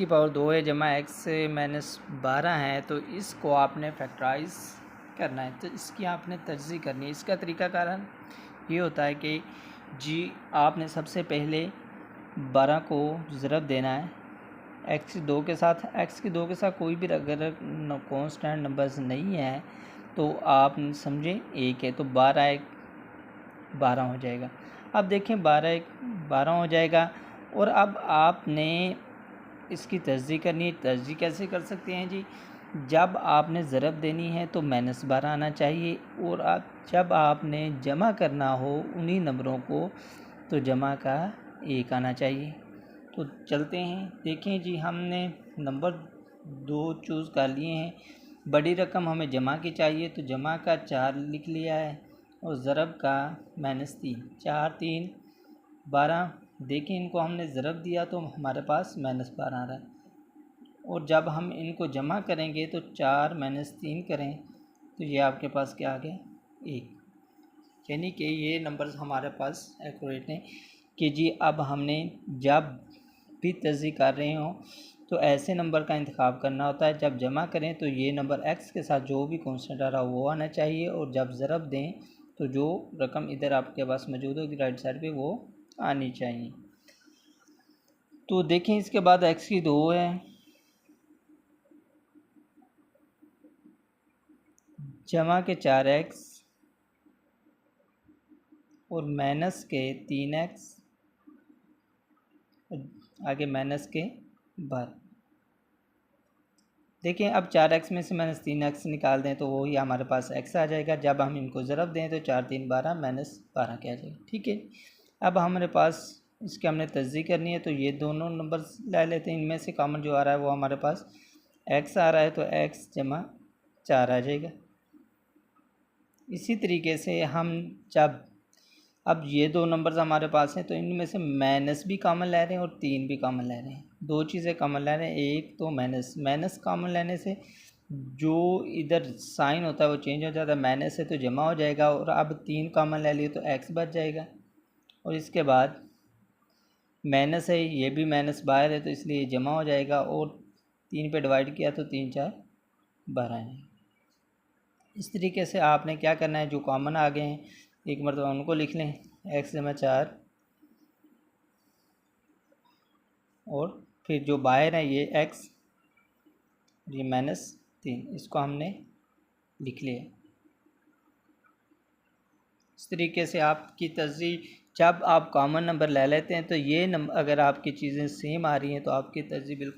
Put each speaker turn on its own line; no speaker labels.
की पावर 2 है जमा x माइनस 12 है, तो इसको आपने फैक्टराइज करना है, तो इसकी आपने तर्जीह करनी है। इसका तरीका कारण ये होता है कि जी आपने सबसे पहले 12 को ज़रब देना है x 2 के साथ। x की 2 के साथ कोई भी अगर कांस्टेंट नंबर्स नहीं है तो आप समझें एक है, तो 12 एक 12 हो जाएगा। अब देखें 12 एक 12 हो जाएगा। और अब आपने इसकी तर्जीह करनी है। तर्जीह कैसे कर सकते हैं जी, जब आपने ज़रब देनी है तो -12 आना चाहिए, और जब आपने जमा करना हो उन्हीं नंबरों को तो जमा का 1 आना चाहिए। तो चलते हैं, देखें जी हमने नंबर 2 चूज़ कर लिए हैं। बड़ी रकम हमें जमा की चाहिए, तो जमा का 4 लिख लिया है और ज़रब का -3, 4 3 12। देखें इनको हमने ज़रब दिया तो हमारे पास -12 आ रहा है, और जब हम इनको जमा करेंगे तो 4 -3 करें तो ये आपके पास क्या आ गया 1। यानी कि ये नंबर्स हमारे पास एक्यूरेट हैं कि जी अब हमने जब भी तर्जीह कर रहे हों तो ऐसे नंबर का इंतखाब करना होता है, जब जमा करें तो ये नंबर x के साथ जो भी कांस्टेंट आ रहा वो आना चाहिए, और जब ज़रब दें तो जो रकम इधर आपके पास मौजूद होगी राइट साइड पे वो आनी चाहिए। तो देखें इसके बाद x की 2 है, जमा के 4x और माइनस के 3x, आगे माइनस के 12। देखें अब 4x में से -3x निकाल दें तो वही हमारे पास x आ जाएगा। जब हम इनको ज़रब दें तो 4 3 12 -12 क्या आ जाएगा। ठीक है, अब हमारे पास इसके हमने तर्जीह करनी है, तो ये दोनों नंबर्स ले लेते हैं। इनमें से कॉमन जो आ रहा है वो हमारे पास x आ रहा है, तो x जमा 4 आ जाएगा। इसी तरीके से हम जब अब ये दो नंबर्स हमारे पास हैं तो इनमें से माइनस भी कॉमन ले रहे हैं और 3 भी कॉमन ले रहे हैं। दो चीज़ें कॉमन ले रहे हैं, एक तो माइनस कॉमन लेने से जो इधर साइन होता है वो चेंज हो जाता है, माइनस है तो जमा हो जाएगा, और अब 3 कॉमन ले लिए तो x बच जाएगा। और इसके बाद माइनस है, ये भी माइनस बाहर है तो इसलिए जमा हो जाएगा, और 3 पे डिवाइड किया तो 3 4 12 है। इस तरीके से आपने क्या करना है, जो कॉमन आ गए हैं एक मरतबा उनको लिख लें, x जमा 4, और फिर जो बाहर है ये x, ये -3, इसको हमने लिख लिया। इस तरीके से आपकी तर्जीह, जब आप कॉमन नंबर ले लेते हैं तो ये नंबर अगर आपकी चीज़ें सेम आ रही हैं तो आपकी तर्जीह बिल्कुल